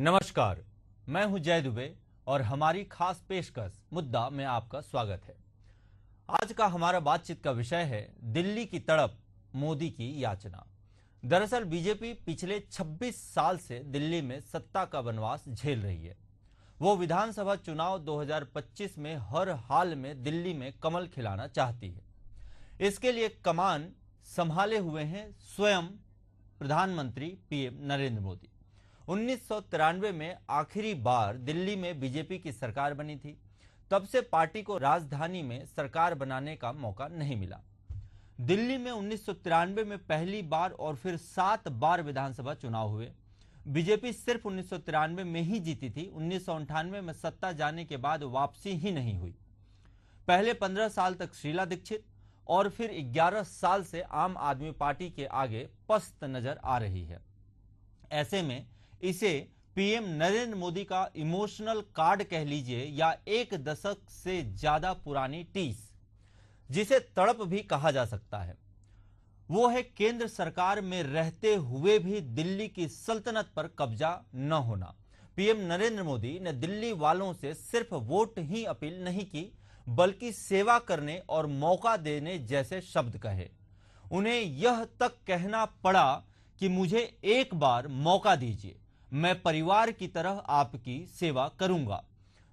नमस्कार, मैं हूं जय दुबे और हमारी खास पेशकश मुद्दा में आपका स्वागत है। आज का हमारा बातचीत का विषय है दिल्ली की तड़प, मोदी की याचना। दरअसल बीजेपी पिछले 26 साल से दिल्ली में सत्ता का वनवास झेल रही है। वो विधानसभा चुनाव 2025 में हर हाल में दिल्ली में कमल खिलाना चाहती है। इसके लिए कमान संभाले हुए हैं स्वयं प्रधानमंत्री पीएम नरेंद्र मोदी। 1993 में आखिरी बार दिल्ली में बीजेपी की सरकार बनी थी। तब से पार्टी को राजधानी में सरकार बनाने का मौका नहीं मिला। दिल्ली में 1993 में पहली बार और फिर 7 बार विधानसभा चुनाव हुए। बीजेपी सिर्फ 1993 में ही जीती थी। 1998 में सत्ता जाने के बाद वापसी ही नहीं हुई। पहले 15 साल तक शीला दीक्षित और फिर 11 साल से आम आदमी पार्टी के आगे पस्त नजर आ रही है। ऐसे में इसे पीएम नरेंद्र मोदी का इमोशनल कार्ड कह लीजिए या एक दशक से ज्यादा पुरानी टीस, जिसे तड़प भी कहा जा सकता है, वो है केंद्र सरकार में रहते हुए भी दिल्ली की सल्तनत पर कब्जा न होना। पीएम नरेंद्र मोदी ने दिल्ली वालों से सिर्फ वोट ही अपील नहीं की, बल्कि सेवा करने और मौका देने जैसे शब्द कहे। उन्हें यह तक कहना पड़ा कि मुझे एक बार मौका दीजिए, मैं परिवार की तरह आपकी सेवा करूंगा।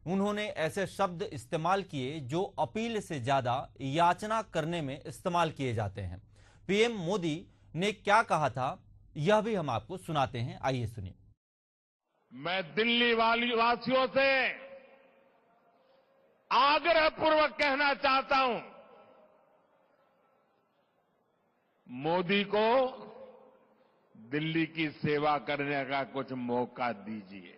उन्होंने ऐसे शब्द इस्तेमाल किए जो अपील से ज्यादा याचना करने में इस्तेमाल किए जाते हैं। पीएम मोदी ने क्या कहा था, यह भी हम आपको सुनाते हैं, आइए सुनिए। मैं दिल्ली वासियों से आग्रहपूर्वक कहना चाहता हूं, मोदी को दिल्ली की सेवा करने का कुछ मौका दीजिए।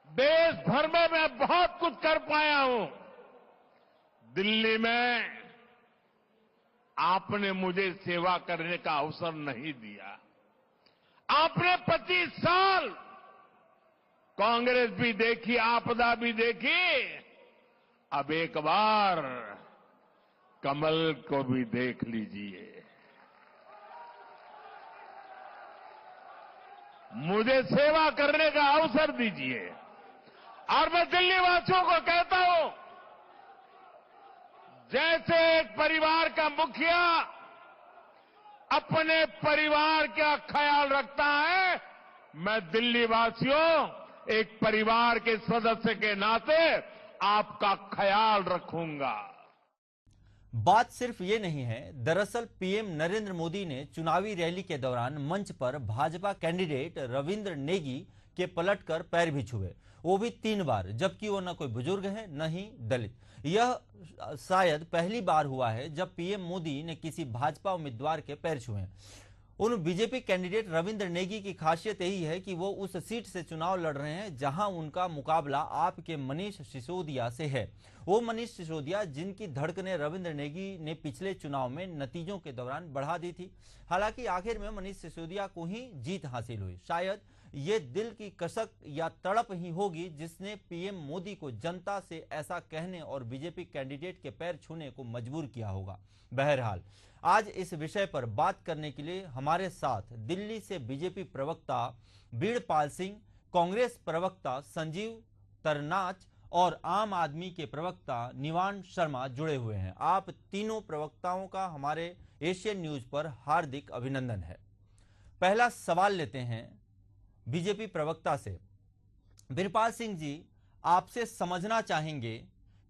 देश भर में मैं बहुत कुछ कर पाया हूं। दिल्ली में आपने मुझे सेवा करने का अवसर नहीं दिया। आपने 25 साल कांग्रेस भी देखी, आपदा भी देखी, अब एक बार कमल को भी देख लीजिए। मुझे सेवा करने का अवसर दीजिए। और मैं दिल्ली वासियों को कहता हूं, जैसे एक परिवार का मुखिया अपने परिवार का ख्याल रखता है, मैं दिल्ली वासियों एक परिवार के सदस्य के नाते आपका ख्याल रखूंगा। बात सिर्फ ये नहीं है। दरअसल पीएम नरेंद्र मोदी ने चुनावी रैली के दौरान मंच पर भाजपा कैंडिडेट रविंद्र नेगी के पलटकर पैर भी छुए, वो भी 3 बार, जबकि वो न कोई बुजुर्ग है न ही दलित। यह शायद पहली बार हुआ है जब पीएम मोदी ने किसी भाजपा उम्मीदवार के पैर छुए। उन बीजेपी कैंडिडेट रविंद्र नेगी की खासियत यही है कि वो उस सीट से चुनाव लड़ रहे हैं जहां उनका मुकाबला आपके मनीष सिसोदिया से है। वो मनीष सिसोदिया जिनकी धड़कनें रविंद्र नेगी ने पिछले चुनाव में नतीजों के दौरान बढ़ा दी थी। हालांकि आखिर में मनीष सिसोदिया को ही जीत हासिल हुई। शायद ये दिल की कसक या तड़प ही होगी जिसने पीएम मोदी को जनता से ऐसा कहने और बीजेपी कैंडिडेट के पैर छूने को मजबूर किया होगा। बहरहाल आज इस विषय पर बात करने के लिए हमारे साथ दिल्ली से बीजेपी प्रवक्ता बीड़पाल सिंह, कांग्रेस प्रवक्ता संजीव तरनाच और आम आदमी के प्रवक्ता निवान शर्मा जुड़े हुए हैं। आप तीनों प्रवक्ताओं का हमारे एशियन न्यूज पर हार्दिक अभिनंदन है। पहला सवाल लेते हैं बीजेपी प्रवक्ता से। बीरपाल सिंह जी, आपसे समझना चाहेंगे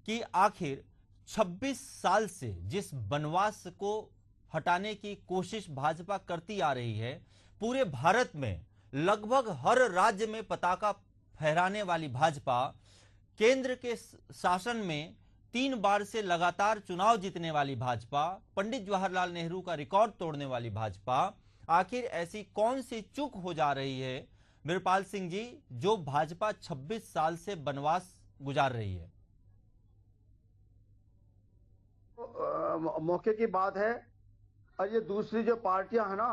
कि आखिर 26 साल से जिस वनवास को हटाने की कोशिश भाजपा करती आ रही है, पूरे भारत में लगभग हर राज्य में पताका फहराने वाली भाजपा, केंद्र के शासन में 3 बार से लगातार चुनाव जीतने वाली भाजपा, पंडित जवाहरलाल नेहरू का रिकॉर्ड तोड़ने वाली भाजपा, आखिर ऐसी कौन सी चूक हो जा रही है बीरपाल सिंह जी, जो भाजपा 26 साल से वनवास गुजार रही है? मौके की बात है। और ये दूसरी जो पार्टियां है ना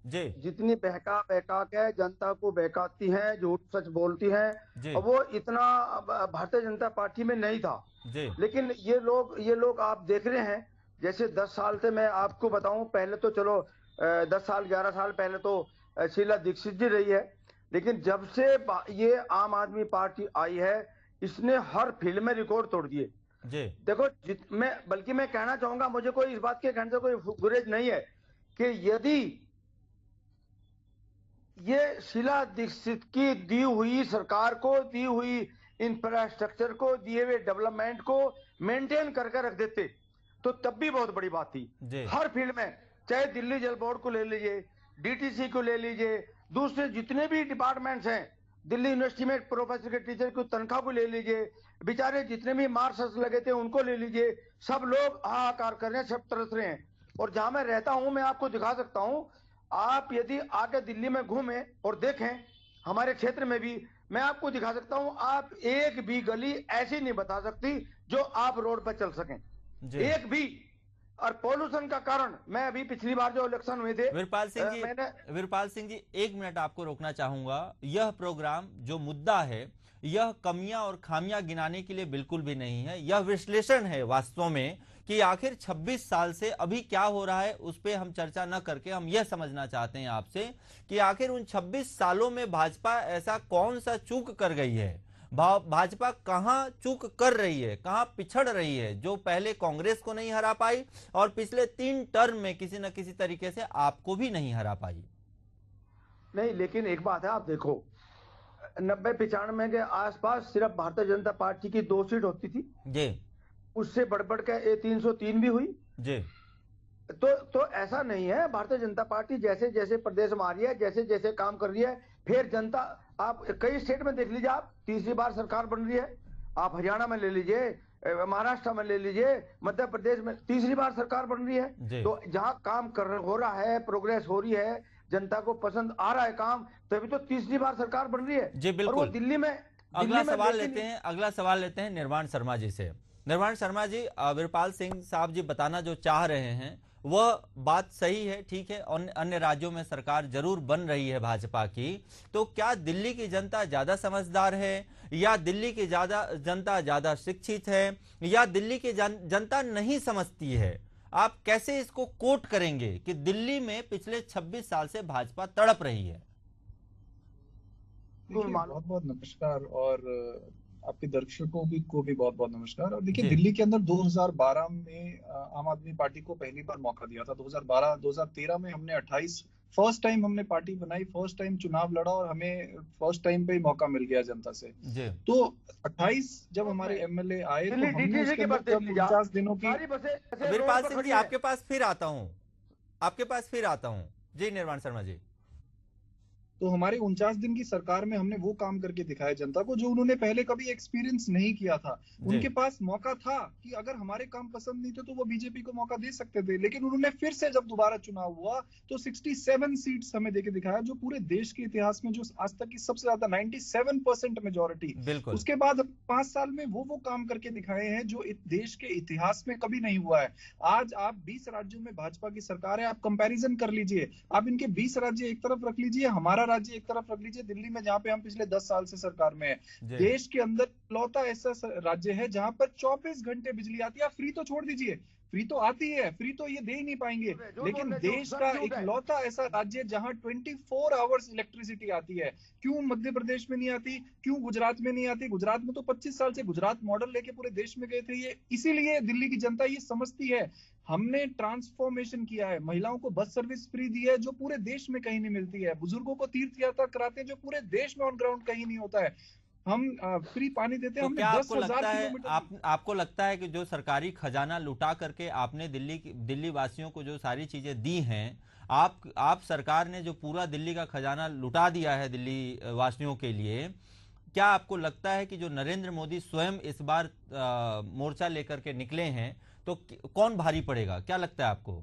जी, जितनी बहका बहका के जनता को बहकाती हैं, झूठ सच बोलती हैं, जी, और वो इतना भारतीय जनता पार्टी में नहीं था। जी, लेकिन ये लोग आप देख रहे हैं, जैसे 10 साल से मैं आपको बताऊं, पहले तो चलो 10 साल 11 साल पहले तो शीला दीक्षित जी रही है, लेकिन जब से ये आम आदमी पार्टी आई है, इसने हर फील्ड में रिकॉर्ड तोड़ दिए। जी देखो, बल्कि मैं कहना चाहूंगा, मुझे कोई इस बात के कहने से कोई गुरेज नहीं है कि यदि ये शीला दीक्षित की दी हुई सरकार को, दी हुई इंफ्रास्ट्रक्चर को, दिए हुए डेवलपमेंट को मेंटेन करके रख देते तो तब भी बहुत बड़ी बात थी। हर फील्ड में, चाहे दिल्ली जल बोर्ड को ले लीजिए, डीटीसी को ले लीजिए, दूसरे जितने भी डिपार्टमेंट्स हैं, दिल्ली यूनिवर्सिटी में प्रोफेसर के टीचर की तनख्वाह को ले लीजिए, बेचारे जितने भी मार्क्स लगे थे उनको ले लीजिए, सब लोग हाहाकार कर रहे हैं, सब तरस रहे हैं। और जहां मैं रहता हूं, मैं आपको दिखा सकता हूं, आप यदि आके दिल्ली में घूमें और देखें, हमारे क्षेत्र में भी मैं आपको दिखा सकता हूं, आप एक भी गली ऐसी नहीं बता सकती जो आप रोड पर चल सकें, एक भी। और पॉल्यूशन का कारण, मैं अभी पिछली बार जो इलेक्शन हुए थे, वीरपाल सिंह जी 1 मिनट आपको रोकना चाहूंगा। यह प्रोग्राम जो मुद्दा है, यह कमियां और खामियां गिनाने के लिए बिल्कुल भी नहीं है, यह विश्लेषण है वास्तव में कि आखिर 26 साल से अभी क्या हो रहा है। उस पर हम चर्चा न करके हम यह समझना चाहते हैं आपसे कि आखिर उन 26 सालों में भाजपा ऐसा कौन सा चूक कर गई है, भाजपा कहां चूक कर रही है, कहां पिछड़ रही है, जो पहले कांग्रेस को नहीं हरा पाई और पिछले 3 टर्म में किसी न किसी तरीके से आपको भी नहीं हरा पाई। नहीं, लेकिन एक बात है, आप देखो 90-95 के आसपास सिर्फ भारतीय जनता पार्टी की 2 सीट होती थी जी, उससे बढ़ के 303 भी हुई जी। तो ऐसा नहीं है। भारतीय जनता पार्टी जैसे जैसे प्रदेश में आ रही है, जैसे जैसे काम कर रही है, फिर जनता, आप कई स्टेट में देख लीजिए, आप तीसरी बार सरकार बन रही है, आप हरियाणा में ले लीजिए, महाराष्ट्र में ले लीजिए, मध्य प्रदेश में तीसरी बार सरकार बन रही है। तो जहां काम हो रहा है, प्रोग्रेस हो रही है, जनता को पसंद आ रहा है काम, तभी तो तीसरी बार सरकार बन रही है। जी बिल्कुल। और वो दिल्ली में अगला सवाल लेते हैं निर्वाण शर्मा जी से। निर्वाण शर्मा जी, वीरपाल सिंह साहब जी बताना जो चाह रहे हैं वह बात सही है, ठीक है, अन्य राज्यों में सरकार जरूर बन रही है भाजपा की, तो क्या दिल्ली की जनता ज्यादा समझदार है, या दिल्ली की जनता ज्यादा शिक्षित है, या दिल्ली की जनता नहीं समझती है? आप कैसे इसको कोट करेंगे कि दिल्ली में पिछले 26 साल से भाजपा तड़प रही है? बहुत बहुत नमस्कार, और आपके दर्शकों को भी बहुत बहुत नमस्कार। और देखिए, दिल्ली के अंदर 2012 में आम आदमी पार्टी को पहली बार मौका दिया था। 2013 में हमने 28 फर्स्ट टाइम हमने पार्टी बनाई, फर्स्ट टाइम चुनाव लड़ा और हमें फर्स्ट टाइम पे ही मौका मिल गया जनता से। तो 28 जब हमारे एमएलए आए तो हमने उसके अंदर 50 दिनों की। वीरपाल सिंह जी, आपके पास फिर आता हूँ जी। निर्वाण शर्मा जी, तो हमारे 49 दिन की सरकार में हमने वो काम करके दिखाया जनता को जो उन्होंने पहले कभी एक्सपीरियंस नहीं किया था। उनके पास मौका था कि अगर हमारे काम पसंद नहीं थे तो वो बीजेपी को मौका दे सकते थे, लेकिन उन्होंने फिर से जब दोबारा चुनाव हुआ तो 67 सीट्स हमें देके दिखाया, जो पूरे देश के इतिहास में जो आज तक की सबसे ज्यादा 97% मेजोरिटी। उसके बाद 5 साल में वो काम करके दिखाए हैं जो देश के इतिहास में कभी नहीं हुआ है। आज आप 20 राज्यों में भाजपा की सरकार है, आप कंपैरिजन कर लीजिए, आप इनके 20 राज्य एक तरफ रख लीजिए, हमारा राज्य एक तरफ रख लीजिए, दिल्ली में जहां पे हम पिछले 10 साल से सरकार में है। देश के अंदर इकलौता ऐसा राज्य है जहां पर 24 घंटे बिजली आती है। फ्री तो छोड़ दीजिए, फ्री तो आती है, फ्री तो ये दे ही नहीं पाएंगे, लेकिन देश का इकलौता ऐसा राज्य जहां 24 आवर्स इलेक्ट्रिसिटी आती है। क्यों मध्य प्रदेश में नहीं आती, क्यों गुजरात में नहीं आती? गुजरात में तो 25 साल से गुजरात मॉडल लेके पूरे देश में गए थे। ये इसीलिए दिल्ली की जनता ये समझती है। हमने ट्रांसफॉर्मेशन किया है, महिलाओं को बस सर्विस फ्री दी है जो पूरे देश में कहीं नहीं मिलती है, बुजुर्गों को तीर्थ यात्रा कराते हैं जो पूरे देश में ऑन ग्राउंड कहीं नहीं होता है, हम फ्री पानी देते हैं। तो क्या आपको लगता है कि जो सरकारी खजाना लुटा करके आपने दिल्ली वासियों को जो सारी चीजें दी हैं, आप सरकार ने जो पूरा दिल्ली का खजाना लुटा दिया है दिल्ली वासियों के लिए, क्या आपको लगता है कि जो नरेंद्र मोदी स्वयं इस बार मोर्चा लेकर के निकले हैं तो कौन भारी पड़ेगा? क्या लगता है आपको?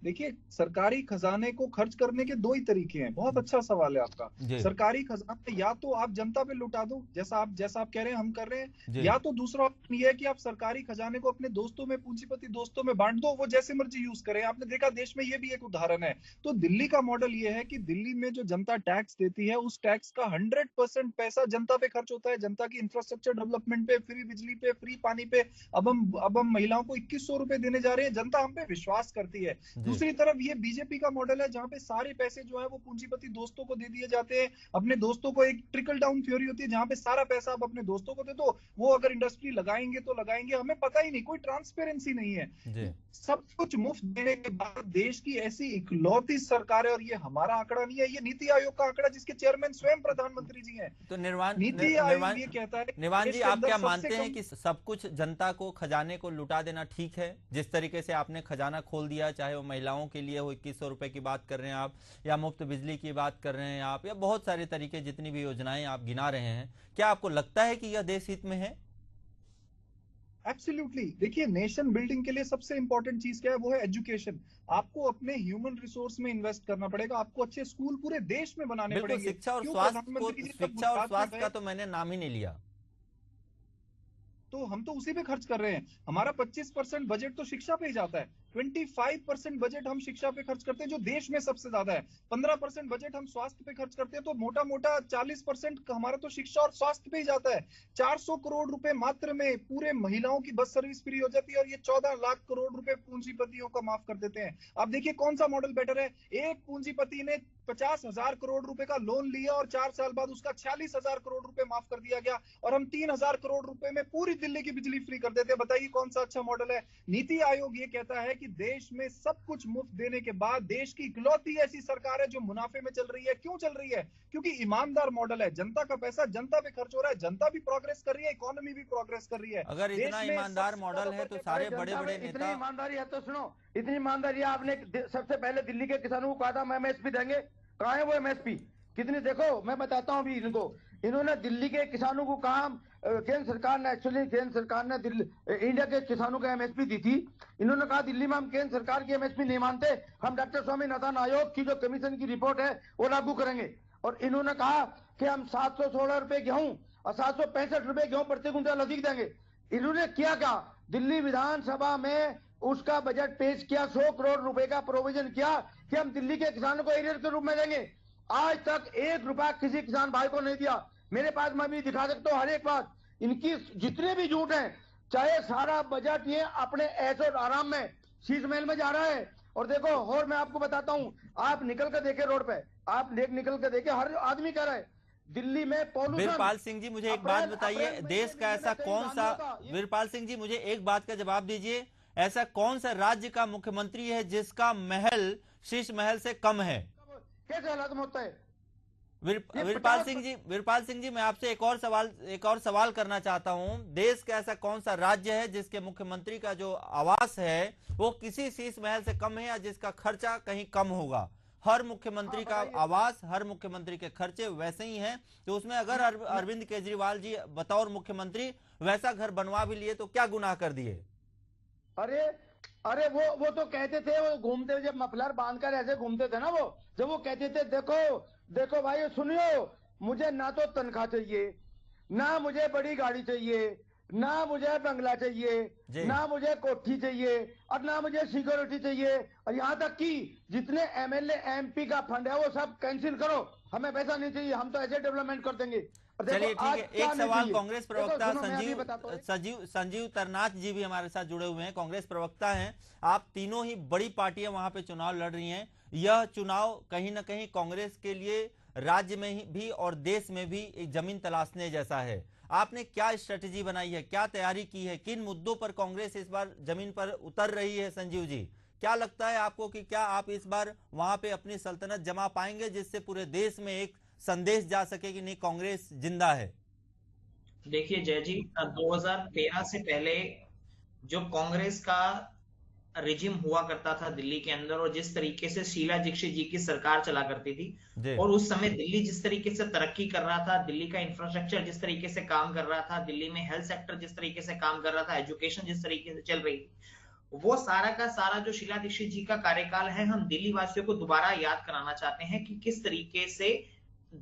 देखिए, सरकारी खजाने को खर्च करने के 2 ही तरीके हैं। बहुत अच्छा सवाल है आपका। सरकारी खजाना या तो आप जनता पे लुटा दो, जैसा आप कह रहे हैं, हम कर रहे हैं, या तो दूसरा ऑप्शन ये है कि आप सरकारी खजाने को अपने दोस्तों में, पूंजीपति दोस्तों में बांट दो, वो जैसे मर्जी यूज करें। आपने देखा देश में ये भी एक उदाहरण है। तो दिल्ली का मॉडल ये है कि दिल्ली में जो जनता टैक्स देती है उस टैक्स का 100% पैसा जनता पे खर्च होता है, जनता की इंफ्रास्ट्रक्चर डेवलपमेंट पे, फ्री बिजली पे, फ्री पानी पे। अब हम महिलाओं को 2100 रुपए देने जा रहे हैं। जनता हम पे विश्वास करती है। दूसरी तरफ ये बीजेपी का मॉडल है जहां पे सारे पैसे जो है वो पूंजीपति दोस्तों को दे दिए जाते हैं, अपने दोस्तों को, एक ट्रिकल डाउन थ्योरी होती है जहां पे सारा पैसा आप अपने दोस्तों को दे दो, वो अगर इंडस्ट्री लगाएंगे तो लगाएंगे, हमें पता ही नहीं, कोई ट्रांसपेरेंसी नहीं है। सब कुछ मुफ्त देने के बाद देश की ऐसी इकलौती सरकार है, और ये हमारा आंकड़ा नहीं है, ये नीति आयोग का आंकड़ा जिसके चेयरमैन स्वयं प्रधानमंत्री जी हैं। तो नीति आयोग ये कहता है। निर्वाण जी, आप क्या मानते हैं कि सब कुछ जनता को, खजाने को लुटा देना ठीक है? जिस तरीके से आपने खजाना खोल दिया, चाहे वो महिलाओं के लिए हो, 2100 रुपए की बात कर रहे हैं आप, या मुफ्त बिजली की बात कर रहे हैं आप, या बहुत सारे तरीके, जितनी भी योजनाएं आप गिना रहे हैं, क्या आपको लगता है कि यह देश हित में है? एब्सोल्युटली। देखिए, नेशन बिल्डिंग के लिए सबसे इंपॉर्टेंट चीज क्या है? वो है एजुकेशन। आपको अपने ह्यूमन रिसोर्स में इन्वेस्ट करना पड़ेगा, आपको अच्छे स्कूल पूरे देश में बनाने पड़ेंगे। शिक्षा और स्वास्थ्य का तो मैंने नाम ही नहीं लिया। तो हम तो उसी पे खर्च कर रहे हैं। हमारा 25% बजट तो शिक्षा पे ही जाता है, 25% बजट हम शिक्षा पे खर्च करते हैं जो देश में सबसे ज्यादा है, 15% बजट हम स्वास्थ्य पे खर्च करते हैं, तो मोटा मोटा 40% हमारा तो शिक्षा और स्वास्थ्य पे ही जाता है। 400 करोड़ रुपए मात्र में पूरे महिलाओं की बस सर्विस फ्री हो जाती है, और ये 14 लाख करोड़ रुपए पूंजीपतियों का माफ कर देते हैं। अब देखिए कौन सा मॉडल बेटर है? एक पूंजीपति ने 50,000 करोड़ रुपए का लोन लिया और 4 साल बाद उसका 46,000 करोड़ रुपए माफ कर दिया गया, और हम 3,000 करोड़ रुपए में पूरी दिल्ली की बिजली फ्री कर देते हैं। बताइए कौन सा अच्छा मॉडल है? नीति आयोग ये कहता है कि देश में सब कुछ मुफ्त देने के बाद देश की इकलौती ऐसी सरकार है जो मुनाफे में चल रही है। क्यों चल रही है? क्योंकि ईमानदार मॉडल है, जनता का पैसा जनता पे खर्च हो रहा है, जनता भी प्रोग्रेस कर रही है, इकोनॉमी भी प्रोग्रेस कर रही है। अगर इतना ईमानदार मॉडल है तो सारे बड़े बड़े नेता, इतनी ईमानदारी है तो सुनो, इतनी ईमानदारी आपने सबसे पहले दिल्ली के किसानों को कहा था हम एमएसपी देंगे, कहाँ है वो एमएसपी? कितनी, देखो मैं बताता हूँ अभी इनको, इन्होंने दिल्ली के किसानों को कहा, केंद्र सरकार ने, एक्चुअली केंद्र सरकार ने इंडिया के किसानों को एमएसपी दी थी। इन्होंने कहा दिल्ली में हम केंद्र सरकार की एमएसपी नहीं मानते, हम डॉक्टर स्वामीनाथन आयोग की जो कमीशन की रिपोर्ट है वो लागू करेंगे। और इन्होंने कहा कि हम 716 रुपए गेहूं और 765 रुपए गेहूं प्रति कुंटल अधिक देंगे। इन्होंने किया क्या? दिल्ली विधानसभा में उसका बजट पेश किया, 100 करोड़ रुपए का प्रोविजन किया कि हम दिल्ली के किसानों को एरियर के रूप में देंगे। आज तक 1 रुपया किसी किसान भाई को नहीं दिया। मेरे पास मैं भी दिखा सकता हूँ हर एक बात। इनकी जितने भी झूठ हैं, चाहे सारा बजट ये अपने ऐशो और आराम में शीश महल में जा रहा है। और देखो, और मैं आपको बताता हूँ, आप निकल कर देखे रोड पे, आप निकल कर देखे, हर आदमी कह रहा है दिल्ली में पॉल्यूशन। वीरपाल सिंह जी, मुझे एक बात बताइए, देश का ऐसा कौन सा, वीरपाल सिंह जी मुझे एक बात का जवाब दीजिए, ऐसा कौन सा राज्य का मुख्यमंत्री है जिसका महल शीश महल से कम है? कैसे हालात में होता है? वीरपाल सिंह जी, मैं आपसे एक और सवाल करना चाहता हूं। देश का ऐसा कौन सा राज्य है जिसके मुख्यमंत्री का जो आवास है वो किसी शीश महल से कम है, या जिसका खर्चा कहीं कम होगा? हर मुख्यमंत्री का आवास, हर मुख्यमंत्री के खर्चे वैसे ही हैं। तो उसमें अगर अरविंद केजरीवाल जी बतौर मुख्यमंत्री वैसा घर बनवा भी लिए तो क्या गुनाह कर दिए? अरे वो तो कहते थे, वो घूमते जब मफलर बांधकर ऐसे घूमते थे ना, वो जब वो कहते थे देखो भाई सुनियो, मुझे ना तो तनख्वाह चाहिए, ना मुझे बड़ी गाड़ी चाहिए, ना मुझे बंगला चाहिए, ना मुझे कोठी चाहिए, और ना मुझे सिक्योरिटी चाहिए, और यहाँ तक कि जितने एमएलए एमपी का फंड है वो सब कैंसिल करो, हमें पैसा नहीं चाहिए, हम तो ऐसे डेवलपमेंट कर देंगे। चलिए ठीक है, एक सवाल कांग्रेस प्रवक्ता संजीव तरनाथ जी भी हमारे साथ जुड़े हुए हैं, कांग्रेस प्रवक्ता हैं। आप तीनों ही बड़ी पार्टियां वहां पे चुनाव लड़ रही हैं। यह चुनाव कहीं ना कहीं कांग्रेस के लिए राज्य में भी और देश में भी एक जमीन तलाशने जैसा है। आपने क्या स्ट्रेटेजी बनाई है, क्या तैयारी की है, किन मुद्दों पर कांग्रेस इस बार जमीन पर उतर रही है? संजीव जी, क्या लगता है आपको कि क्या आप इस बार वहां पे अपनी सल्तनत जमा पाएंगे, जिससे पूरे देश में एक संदेश जा सके कि नहीं, कांग्रेस जिंदा है? देखिए जय जी, 2013 से पहले जो कांग्रेस का रिजिम हुआ करता था दिल्ली के अंदर, और जिस तरीके से शीला दीक्षित जी की सरकार चला करती थी, और उस समय दिल्ली जिस तरीके से तरक्की कर रहा था, दिल्ली का इंफ्रास्ट्रक्चर जिस तरीके से काम कर रहा था, दिल्ली में हेल्थ सेक्टर जिस तरीके से काम कर रहा था, एजुकेशन जिस तरीके से चल रही थी, वो सारा का सारा जो शीला दीक्षित जी का कार्यकाल है, हम दिल्ली वासियों को दोबारा याद कराना चाहते हैं कि किस तरीके से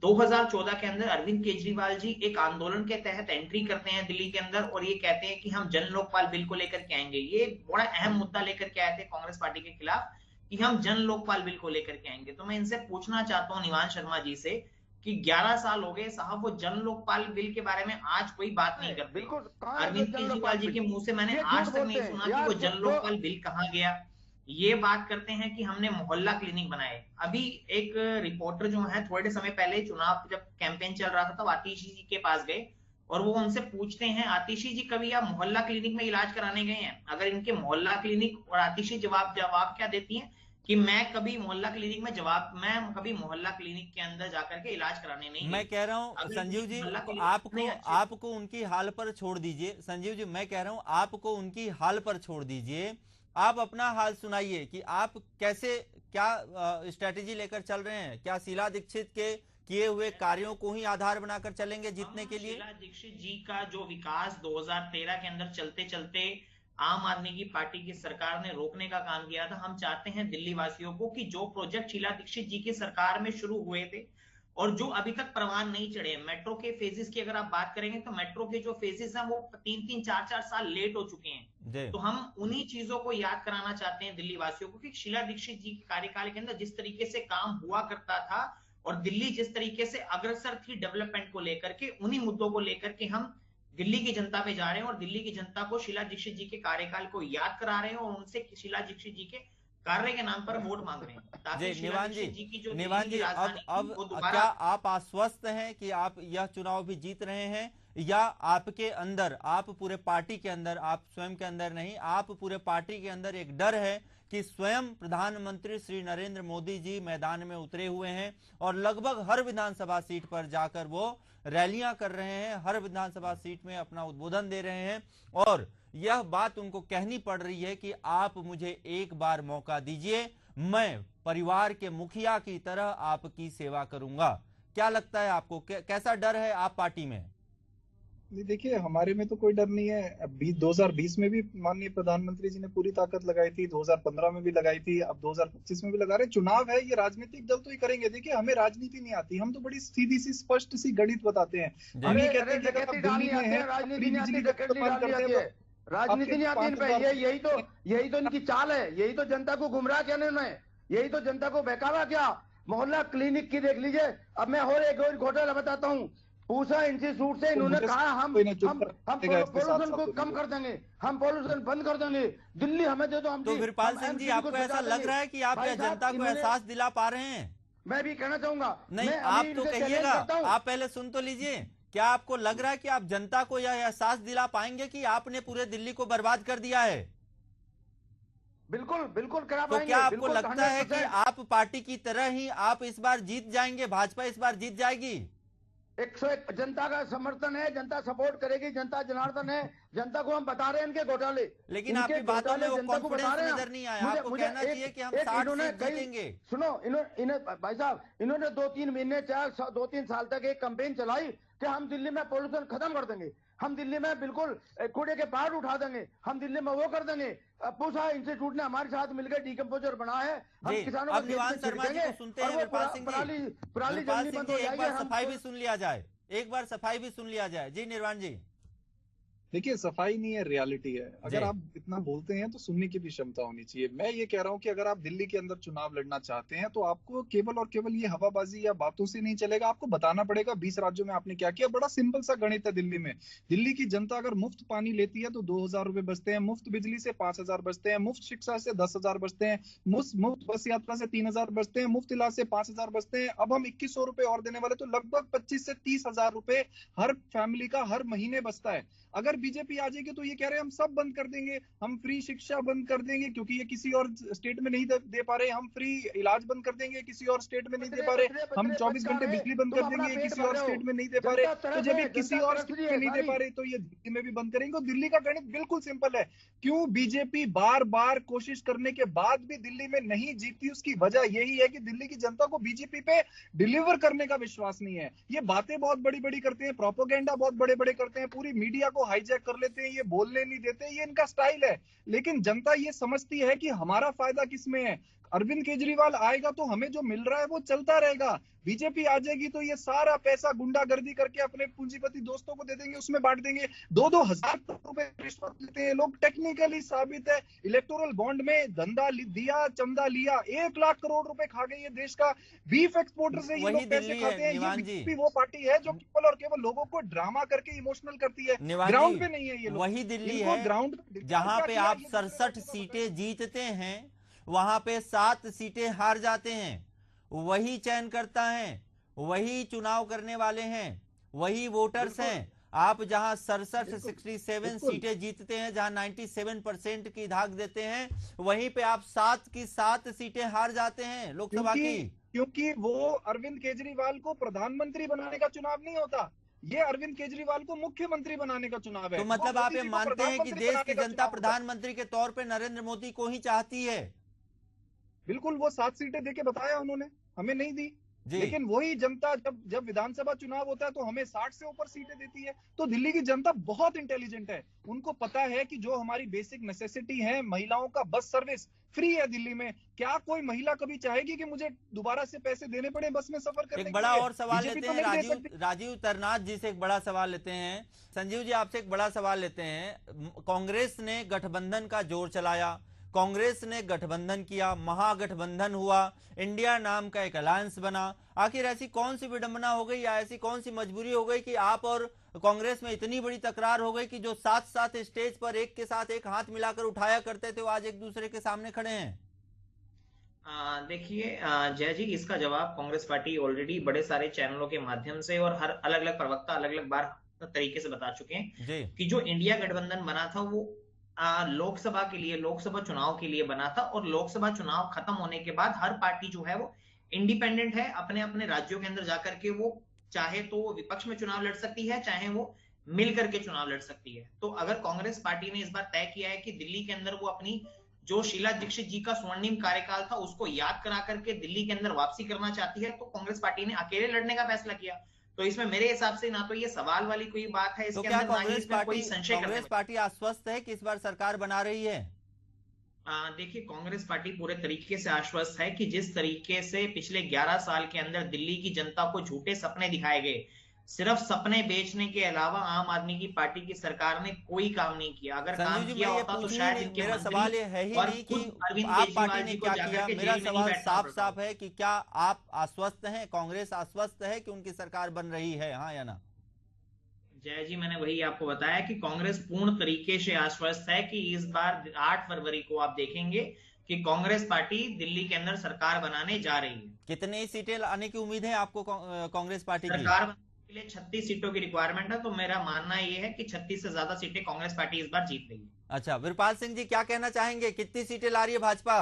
2014 के अंदर अरविंद केजरीवाल जी एक आंदोलन के तहत एंट्री करते हैं दिल्ली के अंदर, और ये कहते हैं कि हम जन लोकपाल बिल को लेकर के आएंगे। ये बड़ा अहम मुद्दा लेकर के आए थे कांग्रेस पार्टी के खिलाफ कि हम जन लोकपाल बिल को लेकर के आएंगे। तो मैं इनसे पूछना चाहता हूं निवान शर्मा जी से कि 11 साल हो गए साहब, वो जन लोकपाल बिल के बारे में आज कोई बात नहीं करते। अरविंद केजरीवाल जी के मुंह से मैंने आज तक नहीं सुना कि वो जन लोकपाल बिल कहाँ गया, ये बात करते हैं कि हमने मोहल्ला क्लिनिक बनाए। अभी एक रिपोर्टर जो है थोड़े समय पहले चुनाव जब कैंपेन चल रहा था तब आतिशी जी के पास गए और वो उनसे पूछते हैं, आतिशी जी कभी आप मोहल्ला क्लिनिक में इलाज कराने गए हैं? अगर इनके मोहल्ला क्लिनिक और आतिशी जवाब क्या देती हैं कि मैं कभी मोहल्ला क्लिनिक में मैं कभी मोहल्ला क्लिनिक के अंदर जाकर के इलाज कराने नहीं मैं कह रहा हूं संजीव जी, आपको उनकी हाल पर छोड़ दीजिए। संजीव जी, मैं कह रहा हूं आपको उनकी हाल पर छोड़ दीजिए, आप अपना हाल सुनाइए कि आप कैसे क्या स्ट्रेटेजी लेकर चल रहे हैं। क्या शीला दीक्षित के किए हुए कार्यों को ही आधार बनाकर चलेंगे जीतने के लिए? शीला दीक्षित जी का जो विकास 2013 के अंदर चलते चलते आम आदमी की पार्टी की सरकार ने रोकने का काम किया था, हम चाहते हैं दिल्ली वासियों को कि जो प्रोजेक्ट शीला दीक्षित जी की सरकार में शुरू हुए थे और जो अभी तक परवान नहीं चढ़े, मेट्रो के फेजेस की अगर आप बात करेंगे तो मेट्रो के जो फेजेस हैं वो 3-3, 4-4 साल लेट हो चुके हैं। तो हम उन्हीं चीजों को याद कराना चाहते हैं दिल्ली वासियों को कि शीला दीक्षित जी के कार्यकाल के अंदर जिस तरीके से काम हुआ करता था और दिल्ली जिस तरीके से अग्रसर थी डेवलपमेंट को लेकर के, उन्हीं मुद्दों को लेकर के हम दिल्ली की जनता पे जा रहे हैं और दिल्ली की जनता को शीला दीक्षित जी के कार्यकाल को याद करा रहे हैं और उनसे शीला दीक्षित जी के कार्य के नाम पर वोट मांग रहे हैं ताकि शीला दीक्षित जी की जो निवान जी, अब क्या आप आश्वस्त हैं कि आप यह चुनाव भी जीत रहे हैं, या आपके अंदर, आप पूरे पार्टी के अंदर, आप स्वयं के अंदर नहीं, आप पूरे पार्टी के अंदर एक डर है कि स्वयं प्रधानमंत्री श्री नरेंद्र मोदी जी मैदान में उतरे हुए हैं और लगभग हर विधानसभा सीट पर जाकर वो रैलियां कर रहे हैं, हर विधानसभा सीट में अपना उद्बोधन दे रहे हैं और यह बात उनको कहनी पड़ रही है कि आप मुझे एक बार मौका दीजिए, मैं परिवार के मुखिया की तरह आपकी सेवा करूंगा। क्या लगता है आपको, कैसा डर है आप पार्टी में? देखिए, हमारे में तो कोई डर नहीं है। 2020 में भी माननीय प्रधानमंत्री जी ने पूरी ताकत लगाई थी, 2015 में भी लगाई थी, अब 2025 में भी लगा रहे। चुनाव है, ये राजनीतिक दल तो ही करेंगे। देखिए, हमें राजनीति नहीं आती, हम तो बड़ी सीधी सी स्पष्ट सी गणित बताते हैं। हम ये कहते हैं कि अगर आप दिल्ली में है, राजनीति नहीं आती, यही तो इनकी चाल है, यही तो जनता को गुमराह किया उन्होंने, यही तो जनता को बहकावा क्या। मोहल्ला क्लिनिक की देख लीजिए। अब मैं और एक और घोटाला बताता हूँ। पूसा इंस्टीट्यूट से इन्होंने कहा हम पॉल्यूशन को कम कर देंगे, हम पॉल्यूशन बंद कर देंगे, दिल्ली हमें दे दो। हम तो वीरपाल सिंह जी, आपको ऐसा लग रहा है कि आप जनता को एहसास दिला पा रहे हैं? मैं भी कहना चाहूंगा। नहीं, आप तो कहिएगा, आप पहले सुन तो लीजिए। क्या आपको लग रहा है कि आप जनता को यह एहसास दिला पाएंगे कि आपने पूरे दिल्ली को बर्बाद कर दिया है? बिल्कुल बिल्कुल करा पाएंगे। तो क्या आपको लगता है कि आप पार्टी की तरह ही आप इस बार जीत जाएंगे, भाजपा इस बार जीत जाएगी? 101 जनता का समर्थन है, जनता सपोर्ट करेगी, जनता जनार्दन है, जनता को हम बता रहे हैं इनके घोटाले। लेकिन आपकी बातों में वो कॉन्फिडेंस नजर नहीं आया। आपको कहना चाहिए कि हम 60 सीट जीतेंगे। सुनो, भाई साहब, इन्होंने 2-3 महीने 2-3 साल तक एक कैंपेन चलाई कि हम दिल्ली में पॉल्यूशन खत्म कर देंगे, हम दिल्ली में बिल्कुल कूड़े के पहाड़ उठा देंगे, हम दिल्ली में वो कर देंगे। पूसा इंस्टीट्यूट ने हमारे साथ मिलकर डीकंपोजर बनाया है, हम किसानों को निवान शर्मा जी को सुनते हैं। वीरपाल सिंह जी, एक बार सफाई भी सुन लिया जाए, एक बार सफाई भी सुन लिया जाए। जी निर्वाण जी। देखिए, सफाई नहीं है, रियलिटी है। अगर आप इतना बोलते हैं तो सुनने की भी क्षमता होनी चाहिए। मैं ये कह रहा हूं कि अगर आप दिल्ली के अंदर चुनाव लड़ना चाहते हैं तो आपको केवल और केवल ये हवाबाजी या बातों से नहीं चलेगा, आपको बताना पड़ेगा 20 राज्यों में आपने क्या किया। बड़ा सिंपल सा गणित है दिल्ली में। दिल्ली की जनता अगर मुफ्त पानी लेती है तो 2000 रुपए बचते हैं, मुफ्त बिजली से 5000 बचते हैं, मुफ्त शिक्षा से 10,000 बचते हैं, मुफ्त बस यात्रा से 3000 बचते हैं, मुफ्त इलाज से 5000 बचते हैं। अब हम 2100 रुपए और देने वाले, तो लगभग 25 से 30,000 रुपए हर फैमिली का हर महीने बचता है। अगर बीजेपी आ जाएगी तो ये कह रहे हैं हम सब बंद कर देंगे, हम फ्री शिक्षा बंद कर देंगे क्योंकि ये किसी और स्टेट में नहीं दे पा रहे, हम फ्री इलाज बंद कर देंगे, किसी और स्टेट में नहीं दे पा रहे, हम 24 घंटे बिजली बंद कर देंगे, किसी और स्टेट में नहीं दे पा रहे। तो जब ये किसी और स्टेट में नहीं दे पा रहे तो ये दिल्ली में भी बंद करेंगे। और दिल्ली का गणित बिल्कुल सिंपल है। क्यों बीजेपी बार बार कोशिश करने के बाद भी दिल्ली में नहीं जीतती, उसकी वजह यही है कि दिल्ली की जनता को बीजेपी पे डिलीवर करने का विश्वास नहीं है। ये बातें बहुत बड़ी बड़ी करते हैं, प्रोपोगेंडा बहुत बड़े बड़े करते हैं, पूरी मीडिया को हाईजैक कर लेते हैं, ये बोलने नहीं देते, ये इनका स्टाइल है। लेकिन जनता ये समझती है कि हमारा फायदा किसमें है। अरविंद केजरीवाल आएगा तो हमें जो मिल रहा है वो चलता रहेगा, बीजेपी आ जाएगी तो ये सारा पैसा गुंडागर्दी करके अपने पूंजीपति दोस्तों को दे देंगे, उसमें बांट देंगे। 2-2 हजार करोड़ रुपए रिश्वत लेते हैं लोग, टेक्निकली साबित है। इलेक्टोरल बॉन्ड में धंधा दिया, चंदा लिया, 1 लाख करोड़ रुपए खा गए ये देश का। बीफ एक्सपोर्टर से ये लोग पैसे खाते हैं। ये बीजेपी वो पार्टी है जो केवल और केवल लोगों को ड्रामा करके इमोशनल करती है, ग्राउंड पे नहीं है ये लोग। वही दिल्ली है ग्राउंड जहां पे आप 67 सीटें जीतते हैं, वहां पे 7 सीटें हार जाते हैं। वही चयन करता है, वही चुनाव करने वाले हैं, वही वोटर्स हैं। आप जहां 67 सीटें जीतते हैं, जहां 97% की धाक देते हैं, वहीं पे आप 7 की 7 सीटें हार जाते हैं लोकसभा की। क्योंकि वो अरविंद केजरीवाल को प्रधानमंत्री बनाने का चुनाव नहीं होता, ये अरविंद केजरीवाल को मुख्यमंत्री बनाने का चुनाव है। तो मतलब आप ये मानते हैं कि देश की जनता प्रधानमंत्री के तौर पे नरेंद्र मोदी को ही चाहती है? बिल्कुल, वो 7 सीटें देके बताया उन्होंने, हमें नहीं दी। लेकिन वही जनता जब विधानसभा चुनाव होता है तो हमें 60 से ऊपर सीटें देती है। तो दिल्ली की जनता बहुत इंटेलिजेंट है, उनको पता है कि जो हमारी बेसिक नेसेसिटी है, महिलाओं का बस सर्विस फ्री है दिल्ली में। क्या कोई महिला कभी चाहेगी कि मुझे दोबारा से पैसे देने पड़े बस में सफर करने के लिए? एक बड़ा और सवाल लेते हैं राजीव तरनाथ जी से, एक बड़ा सवाल लेते हैं। संजीव जी, आपसे एक बड़ा सवाल लेते हैं। कांग्रेस ने गठबंधन का जोर चलाया, कांग्रेस ने गठबंधन किया, महागठबंधन हुआ, इंडिया नाम का एक अलायंस बना। आखिर ऐसी कौन सी विडंबना हो गई या ऐसी कौन सी मजबूरी हो गई कि आप और कांग्रेस में इतनी बड़ी तकरार हो गई कि जो साथ साथ स्टेज पर एक के साथ एक हाथ मिलाकर उठाया करते थे, वो आज एक दूसरे के सामने खड़े हैं? देखिए जय जी, इसका जवाब कांग्रेस पार्टी ऑलरेडी बड़े सारे चैनलों के माध्यम से और हर अलग अलग प्रवक्ता अलग अलग बार तरीके से बता चुके हैं कि जो इंडिया गठबंधन बना था वो लोकसभा के लिए, लोकसभा चुनाव के लिए बना था। और लोकसभा चुनाव खत्म होने के बाद हर पार्टी जो है वो इंडिपेंडेंट है, अपने अपने राज्यों के अंदर जाकर के वो चाहे तो वो विपक्ष में चुनाव लड़ सकती है, चाहे वो मिलकर के चुनाव लड़ सकती है। तो अगर कांग्रेस पार्टी ने इस बार तय किया है कि दिल्ली के अंदर वो अपनी जो शीला दीक्षित जी का स्वर्णिम कार्यकाल था उसको याद करा करके दिल्ली के अंदर वापसी करना चाहती है, तो कांग्रेस पार्टी ने अकेले लड़ने का फैसला किया। तो इसमें मेरे हिसाब से ना तो ये सवाल वाली कोई बात है, इसके अंदर ना ही इसमें कोई संशय। कांग्रेस पार्टी आश्वस्त है कि इस बार सरकार बना रही है? देखिए, कांग्रेस पार्टी पूरे तरीके से आश्वस्त है कि जिस तरीके से पिछले 11 साल के अंदर दिल्ली की जनता को झूठे सपने दिखाए गए, सिर्फ सपने बेचने के अलावा आम आदमी की पार्टी की सरकार ने कोई काम नहीं किया। अगर काम किया होता तो शायद इनके मेरा सवाल ये है ही नहीं कि आप पार्टी ने क्या किया। मेरा सवाल साफ साफ है कि क्या आप आश्वस्त हैं, कांग्रेस आश्वस्त है कि उनकी सरकार बन रही है, हाँ या ना? जय जी, मैंने वही आपको बताया कि कांग्रेस पूर्ण तरीके से आश्वस्त है कि इस बार 8 फरवरी को आप देखेंगे कि कांग्रेस पार्टी दिल्ली के अंदर सरकार बनाने जा रही है। कितनी सीटें लाने की उम्मीद है आपको कांग्रेस पार्टी की? सरकार के लिए 36 सीटों की रिक्वायरमेंट है, तो मेरा मानना यह है कि 36 से ज्यादा सीटें कांग्रेस पार्टी इस बार जीत रही है। अच्छा, वीरपाल सिंह जी क्या कहना चाहेंगे, कितनी सीटें ला रही है भाजपा?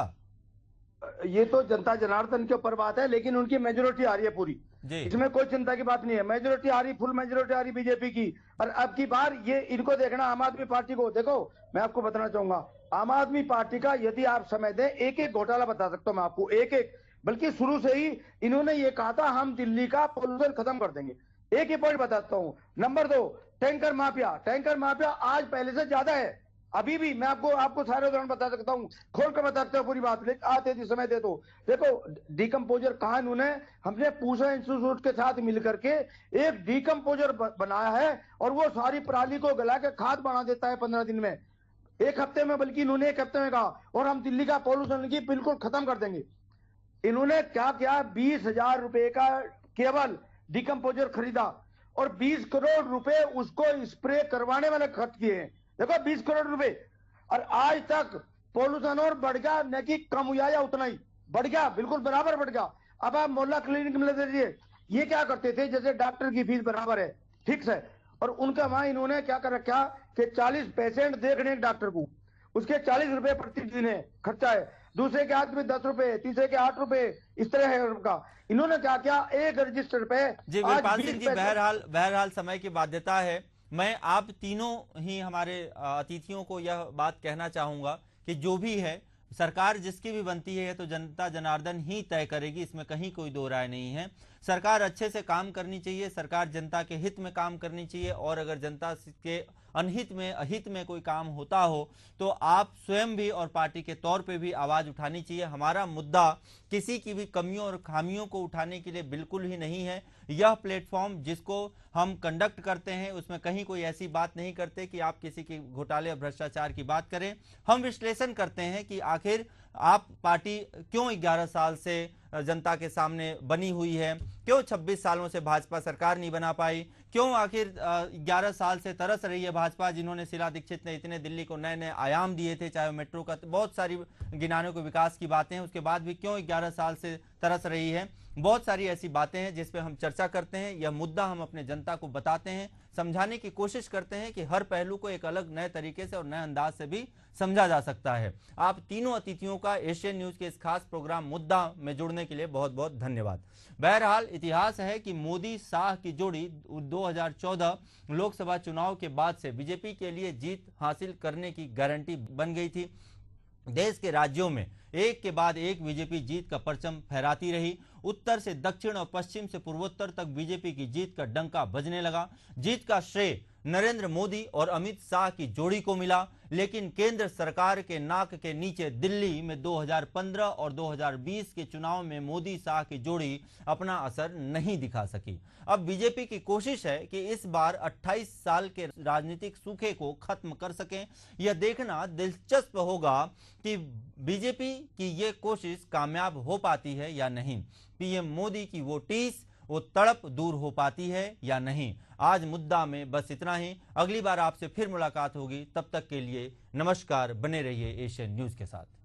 ये तो जनता जनार्दन के ऊपर बात है, लेकिन उनकी मेजोरिटी आ रही है पूरी, इसमें कोई चिंता की बात नहीं है। मेजोरिटी आ रही, फुल मेजोरिटी आ रही बीजेपी की। और अब की बार ये इनको देखना, आम आदमी पार्टी को देखो। मैं आपको बताना चाहूंगा, आम आदमी पार्टी का यदि आप समय दें, एक एक घोटाला बता सकता हूं मैं आपको, एक एक। बल्कि शुरू से ही इन्होंने ये कहा था हम दिल्ली का पोल्यूशन खत्म कर देंगे। एक ही पॉइंट बताता हूं। Number 2, tanker mafia. Tanker mafia आज पहले से ज्यादा है, अभी भी। मैं आपको सारे उदाहरण बता सकता हूं, खोल कर बता सकता हूं पूरी बात, लेकिन आते थी समय दे दो। देखो डिकम्पोजर कहा इन्होंने, हमने पूसा इंस्टीट्यूट के साथ मिलकर के एक डिकम्पोजर बनाया है और वो सारी पराली को गला के खाद बना देता है 15 दिन में, 1 हफ्ते में। बल्कि इन्होंने 1 हफ्ते में कहा, और हम दिल्ली का पॉल्यूशन की बिल्कुल खत्म कर देंगे। इन्होंने क्या किया, 20,000 रुपए का केवल डिकम्पोजर खरीदा और 20 करोड़ रुपए उसको स्प्रे करवाने वाले खर्च किए हैं। देखो 20 करोड़ रुपए, और आज तक पॉल्यूशन और बढ़ गया, न कि कम हुआ या उतना ही बढ़ गया, बिल्कुल बराबर बढ़ गया। अब आप मोहल्ला क्लिनिक में ले दीजिए, ये क्या करते थे, जैसे डॉक्टर की फीस बराबर है, ठीक है, और उनका वहां इन्होंने क्या कर रखा कि 40 पेशेंट देख रहे हैं डॉक्टर को, उसके 40 रुपए प्रति दिन है खर्चा है, दूसरे के हाथ में 10 रुपए, तीसरे के 8 रुपए, इस तरह है उनका। इन्होंने क्या किया, एक रजिस्टर पे जी वीरपाल सिंह जी, बहरहाल समय की बाध्यता है। मैं आप तीनों ही हमारे अतिथियों को यह बात कहना चाहूंगा कि जो भी है, सरकार जिसकी भी बनती है तो जनता जनार्दन ही तय करेगी, इसमें कहीं कोई दो राय नहीं है। सरकार अच्छे से काम करनी चाहिए, सरकार जनता के हित में काम करनी चाहिए, और अगर जनता के अनहित में, अहित में कोई काम होता हो तो आप स्वयं भी और पार्टी के तौर पे भी आवाज उठानी चाहिए। हमारा मुद्दा किसी की भी कमियों और खामियों को उठाने के लिए बिल्कुल ही नहीं है। यह प्लेटफॉर्म जिसको हम कंडक्ट करते हैं उसमें कहीं कोई ऐसी बात नहीं करते कि आप किसी के घोटाले और भ्रष्टाचार की बात करें। हम विश्लेषण करते हैं कि आखिर आप पार्टी क्यों 11 साल से जनता के सामने बनी हुई है, क्यों 26 सालों से भाजपा सरकार नहीं बना पाई, क्यों आखिर 11 साल से तरस रही है भाजपा, जिन्होंने शीला दीक्षित ने इतने दिल्ली को नए नए आयाम दिए थे, चाहे मेट्रो का बहुत सारी गिनाने को विकास की बातें हैं, उसके बाद भी क्यों 11 साल से तरस रही है। बहुत सारी ऐसी बातें हैं जिस पे हम चर्चा करते हैं। यह मुद्दा हम अपने जनता को बताते हैं, समझाने की कोशिश करते हैं कि हर पहलू को एक अलग नए तरीके से और नए अंदाज से भी समझा जा सकता है। आप तीनों अतिथियों का एशियन न्यूज के इस खास प्रोग्राम मुद्दा में जुड़ने के लिए बहुत बहुत धन्यवाद। बहरहाल इतिहास है कि मोदी शाह की जोड़ी 2014 लोकसभा चुनाव के बाद से बीजेपी के लिए जीत हासिल करने की गारंटी बन गई थी। देश के राज्यों में एक के बाद एक बीजेपी जीत का परचम फहराती रही। उत्तर से दक्षिण और पश्चिम से पूर्वोत्तर तक बीजेपी की जीत का डंका बजने लगा। जीत का श्रेय नरेंद्र मोदी और अमित शाह की जोड़ी को मिला, लेकिन केंद्र सरकार के नाक के नीचे दिल्ली में 2015 और 2020 के चुनाव में मोदी शाह की जोड़ी अपना असर नहीं दिखा सकी। अब बीजेपी की कोशिश है कि इस बार 28 साल के राजनीतिक सूखे को खत्म कर सकें। यह देखना दिलचस्प होगा कि बीजेपी की ये कोशिश कामयाब हो पाती है या नहीं, पीएम मोदी की वो टीस, वो तड़प दूर हो पाती है या नहीं। आज मुद्दा में बस इतना ही। अगली बार आपसे फिर मुलाकात होगी, तब तक के लिए नमस्कार। बने रहिए एशियन न्यूज के साथ।